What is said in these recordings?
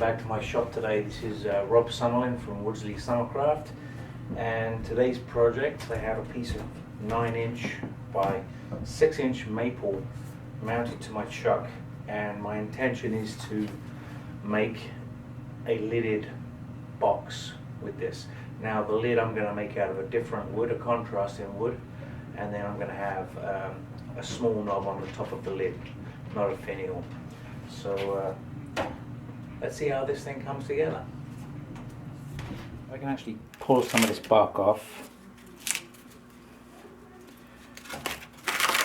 back to my shop today. This is Rob Summerlin from Woodsley Summercraft, and today's project, I have a piece of 9-inch by 6-inch maple mounted to my chuck, and my intention is to make a lidded box with this. Now the lid I'm going to make out of a different wood, a contrasting wood, and then I'm going to have a small knob on the top of the lid, not a finial. So let's see how this thing comes together. I can actually pull some of this bark off.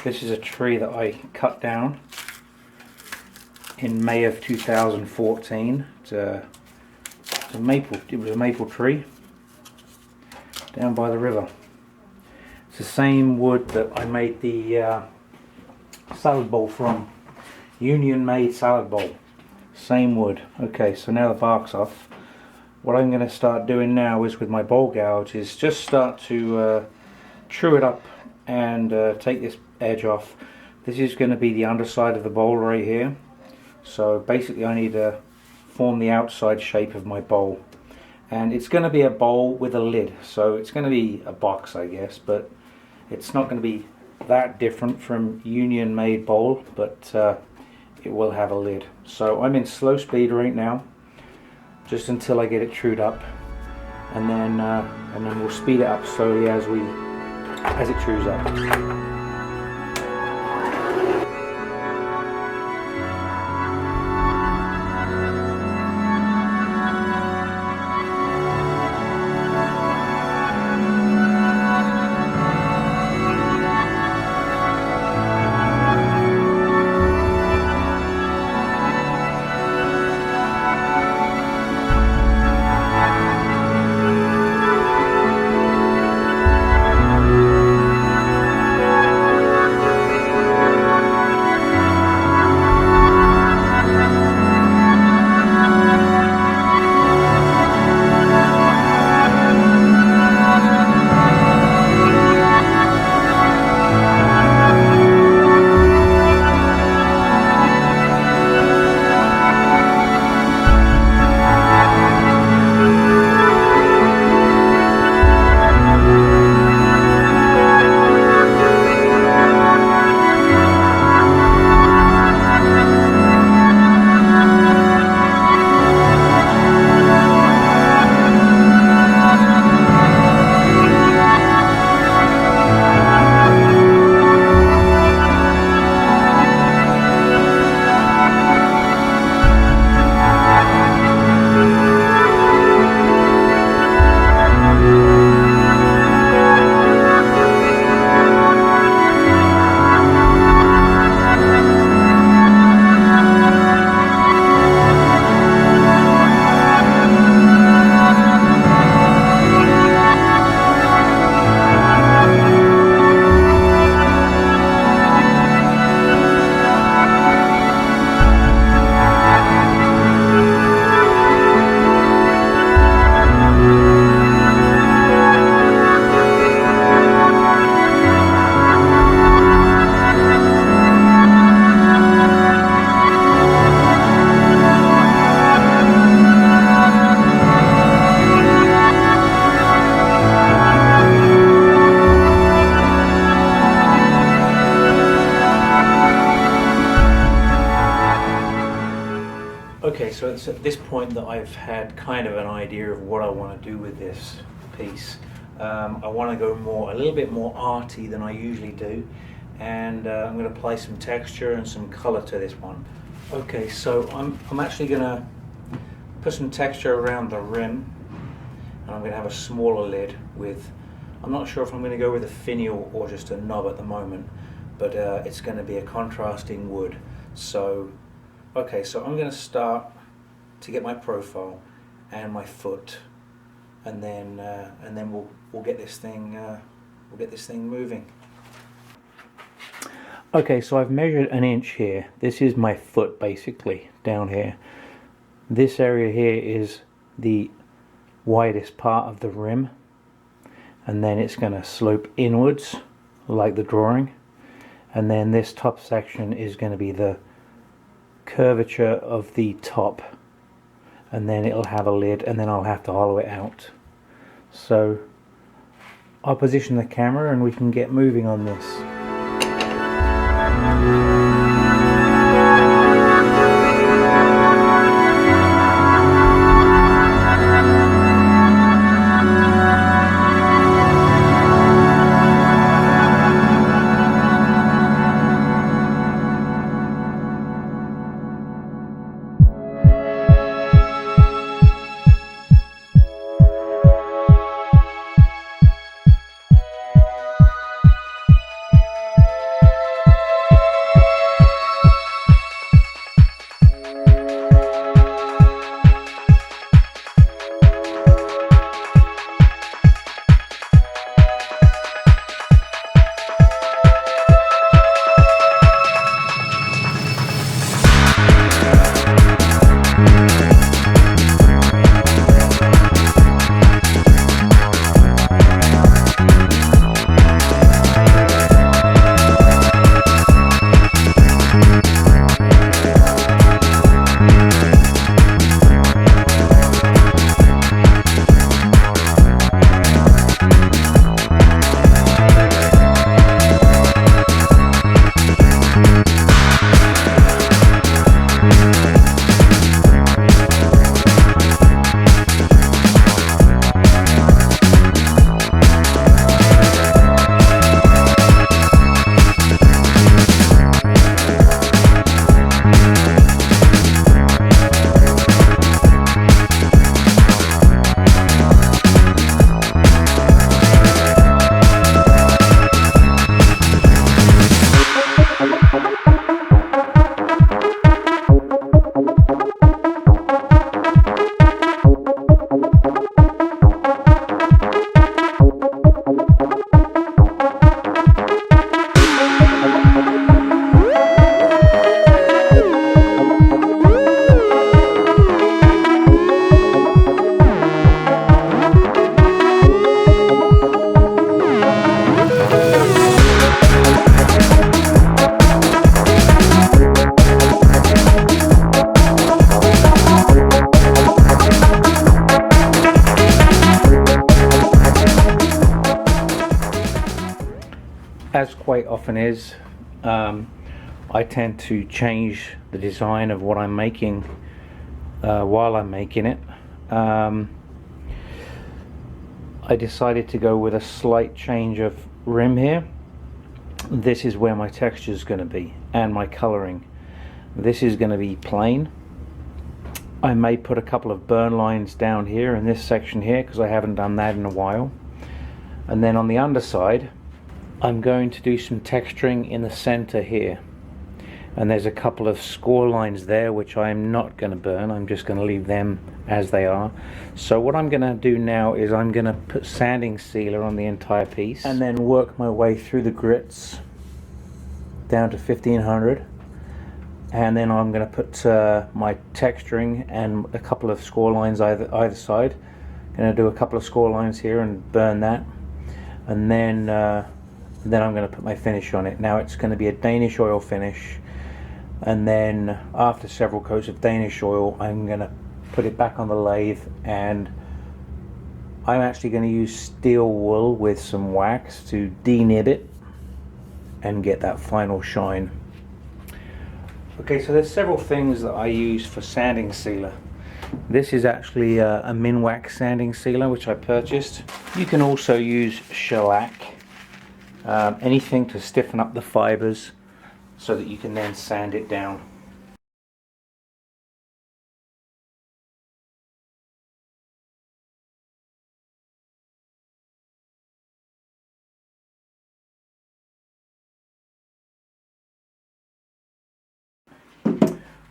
This is a tree that I cut down in May of 2014. It was a maple tree down by the river. It's the same wood that I made the salad bowl from. Union made salad bowl. Same wood. Okay, so now the bark's off. What I'm going to start doing now is with my bowl gouge is just start to true it up and take this edge off. This is going to be the underside of the bowl right here. So basically I need to form the outside shape of my bowl. And it's going to be a bowl with a lid. So it's going to be a box, I guess, but it's not going to be that different from Union made bowl, but it will have a lid. So I'm in slow speed right now, just until I get it trued up, and then we'll speed it up slowly as it trues up. Okay, so it's at this point that I've had kind of an idea of what I want to do with this piece. I want to go a little bit more arty than I usually do, and I'm going to apply some texture and some color to this one. Okay, so I'm actually going to put some texture around the rim, and I'm going to have a smaller lid with, I'm not sure if I'm going to go with a finial or just a knob at the moment, but it's going to be a contrasting wood. So okay, so I'm going to start to get my profile and my foot, and then we'll get this thing moving. Okay, so I've measured 1 inch here. This is my foot basically down here. This area here is the widest part of the rim, and then it's going to slope inwards like the drawing, and then this top section is going to be the curvature of the top, and then it'll have a lid, and then I'll have to hollow it out. So I'll position the camera and we can get moving on this. As quite often is, I tend to change the design of what I'm making while I'm making it. I decided to go with a slight change of rim here. This is where my texture is going to be, and my coloring. This is going to be plain. I may put a couple of burn lines down here in this section here, because I haven't done that in a while. And then on the underside, I'm going to do some texturing in the center here, and there's a couple of score lines there which I'm not going to burn. I'm just going to leave them as they are. So what I'm going to do now is I'm going to put sanding sealer on the entire piece, and then work my way through the grits down to 1500, and then I'm going to put my texturing and a couple of score lines either side. I'm going to do a couple of score lines here and burn that, and then I'm going to put my finish on it. Now it's going to be a Danish oil finish, and then after several coats of Danish oil I'm going to put it back on the lathe, and I'm actually going to use steel wool with some wax to denib it and get that final shine. Okay, so there's several things that I use for sanding sealer. This is actually a Minwax sanding sealer which I purchased. You can also use shellac. Anything to stiffen up the fibers so that you can then sand it down.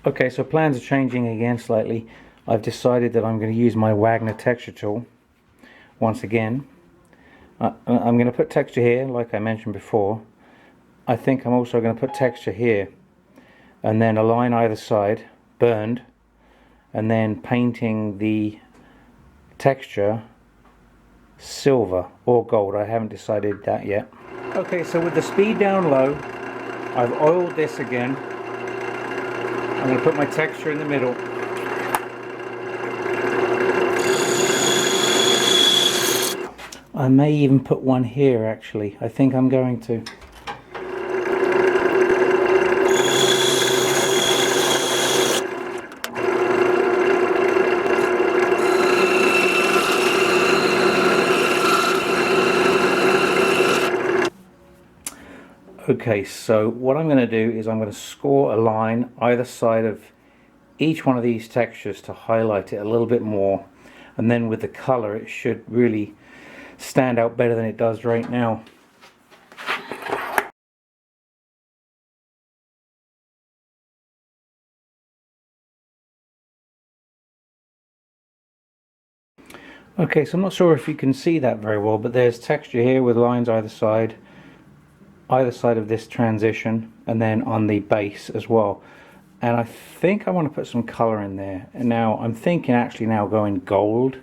Okay, so plans are changing again slightly. I've decided that I'm going to use my Wagner texture tool once again. I'm going to put texture here, like I mentioned before. I think I'm also going to put texture here, and then a line either side, burned, and then painting the texture silver or gold. I haven't decided that yet. Okay, so with the speed down low, I've oiled this again. I'm going to put my texture in the middle. I may even put one here actually. I think I'm going to. Okay, so what I'm going to do is I'm going to score a line either side of each one of these textures to highlight it a little bit more, and then with the color it should really stand out better than it does right now. Okay, so I'm not sure if you can see that very well, but there's texture here with lines either side of this transition, and then on the base as well. And I think I want to put some color in there. And now I'm thinking actually now going gold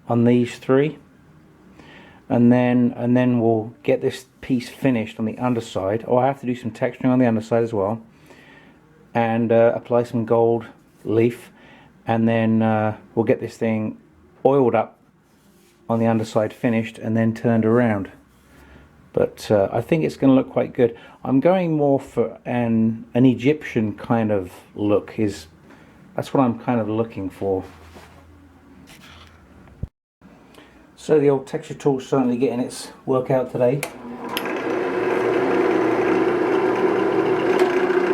on these three, and then we'll get this piece finished on the underside. Oh, I have to do some texturing on the underside as well, and apply some gold leaf, and then we'll get this thing oiled up on the underside, finished, and then turned around. But I think it's going to look quite good. I'm going more for an Egyptian kind of look. That's what I'm kind of looking for. So the old texture tool's certainly getting its work out today.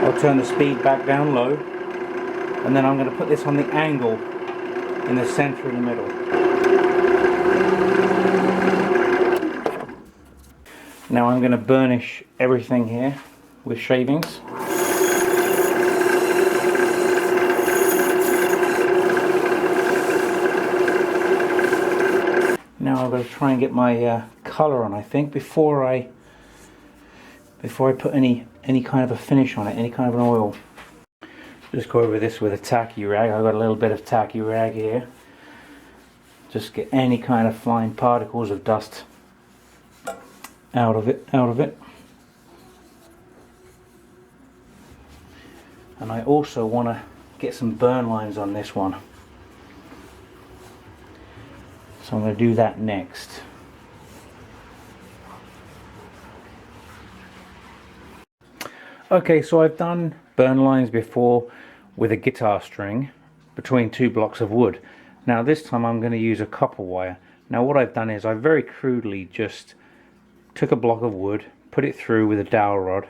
I'll turn the speed back down low, and then I'm going to put this on the angle in the center in the middle. Now I'm going to burnish everything here with shavings. Now I'm going to try and get my colour on, I think, before I put any kind of a finish on it, any kind of an oil. Just go over this with a tacky rag. I've got a little bit of tacky rag here. Just get any kind of fine particles of dust out of it. And I also want to get some burn lines on this one, so I'm going to do that next. Okay, so I've done burn lines before with a guitar string between two blocks of wood. Now this time I'm going to use a copper wire. Now what I've done is I very crudely just took a block of wood, put it through with a dowel rod,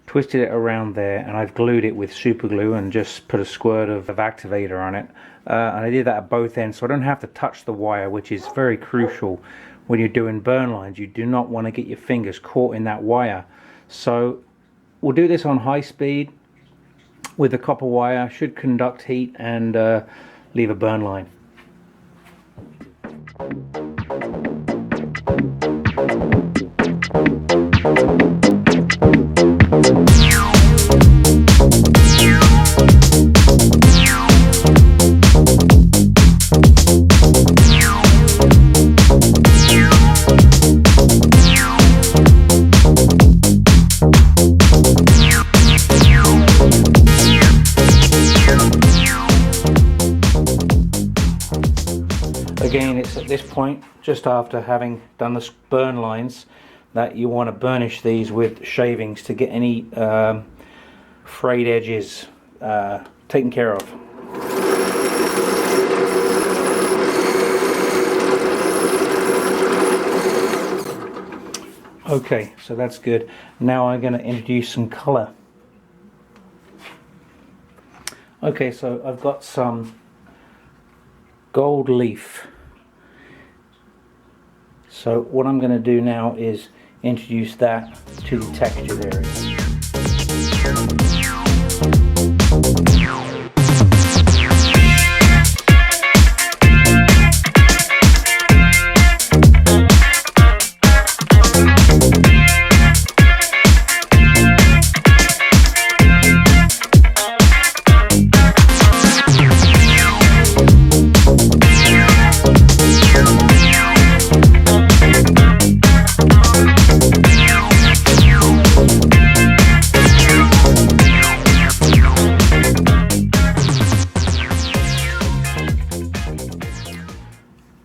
twisted it around there, and I've glued it with super glue and just put a squirt of activator on it. And I did that at both ends, so I don't have to touch the wire, which is very crucial when you're doing burn lines. You do not want to get your fingers caught in that wire. So we'll do this on high speed with the copper wire. Should conduct heat and leave a burn line. Again, it's at this point, just after having done the burn lines, that you want to burnish these with shavings to get any frayed edges taken care of. Okay, so that's good. Now I'm going to introduce some colour. Okay, so I've got some gold leaf. So what I'm going to do now is introduce that to the textured area.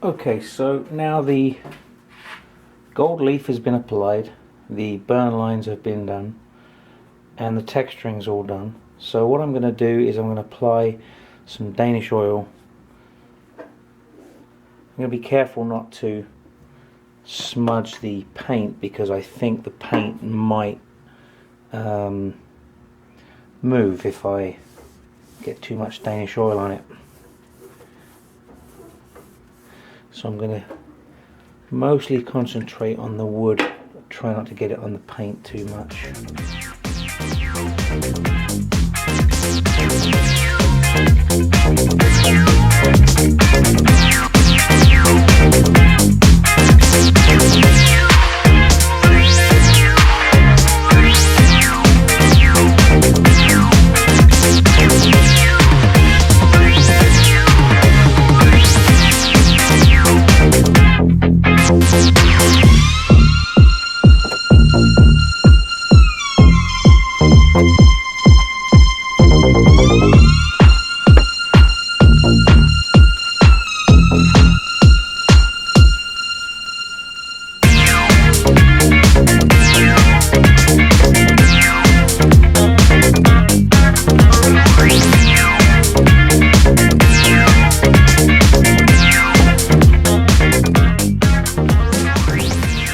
Okay, so now the Gold leaf has been applied, the burn lines have been done, and the texturing's all done. So what I'm going to do is I'm going to apply some Danish oil. I'm going to be careful not to smudge the paint because I think the paint might move if I get too much Danish oil on it. So I'm going to mostly concentrate on the wood, try not to get it on the paint too much.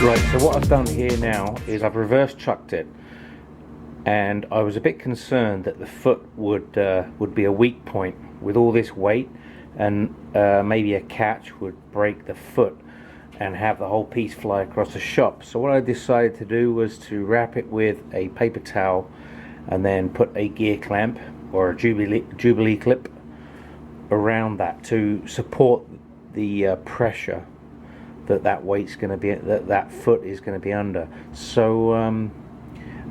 Right, so what I've done here now is I've reverse chucked it, and I was a bit concerned that the foot would be a weak point with all this weight, and maybe a catch would break the foot and have the whole piece fly across the shop. So what I decided to do was to wrap it with a paper towel and then put a gear clamp or a Jubilee clip around that to support the pressure that weight's going to be, that foot is going to be under. So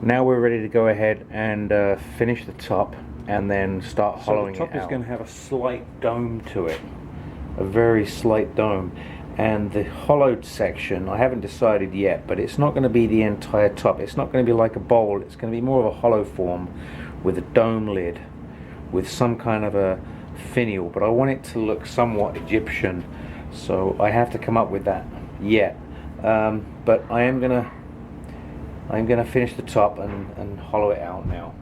now we're ready to go ahead and finish the top and then start hollowing it out. So the top is going to have a slight dome to it, a very slight dome, and the hollowed section I haven't decided yet, but it's not going to be the entire top. It's not going to be like a bowl. It's going to be more of a hollow form with a dome lid with some kind of a finial, but I want it to look somewhat Egyptian. So I have to come up with that yet, but I am gonna finish the top and hollow it out now.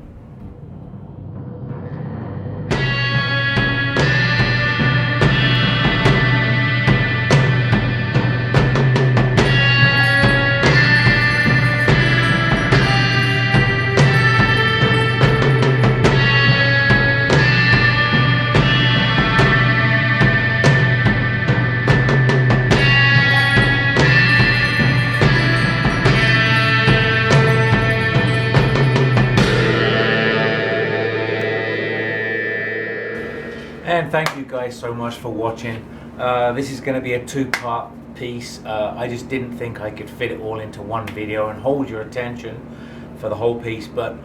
And thank you guys so much for watching. This is going to be a two-part piece. I just didn't think I could fit it all into one video and hold your attention for the whole piece, but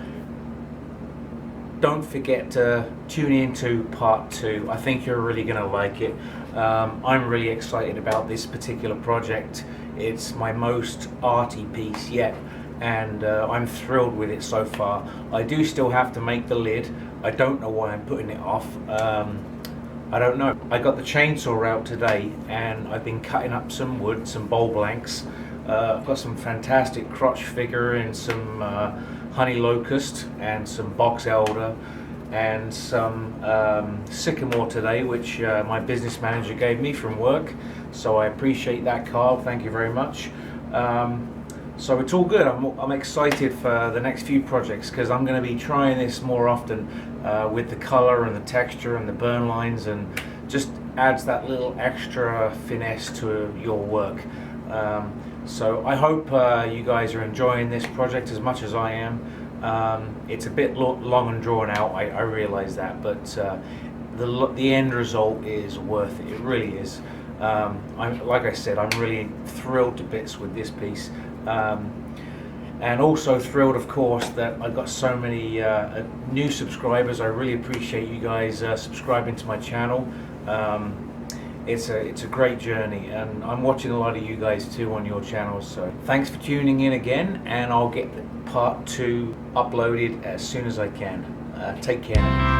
don't forget to tune in to part 2. I think you're really going to like it. I'm really excited about this particular project. It's my most arty piece yet, and I'm thrilled with it so far. I do still have to make the lid. I don't know why I'm putting it off. I don't know. I got the chainsaw out today and I've been cutting up some wood, some bowl blanks. I've got some fantastic crotch figure and some honey locust and some box elder and some sycamore today, which my business manager gave me from work. So I appreciate that, Carl. Thank you very much. So it's all good. I'm excited for the next few projects because I'm going to be trying this more often with the color and the texture and the burn lines, and just adds that little extra finesse to your work. So I hope you guys are enjoying this project as much as I am. It's a bit long and drawn out, I realize that, but the end result is worth it. It really is. Like I said, I'm really thrilled to bits with this piece. And also thrilled, of course, that I've got so many new subscribers. I really appreciate you guys subscribing to my channel. It's a great journey, and I'm watching a lot of you guys too on your channels. So thanks for tuning in again, and I'll get part 2 uploaded as soon as I can. Take care now.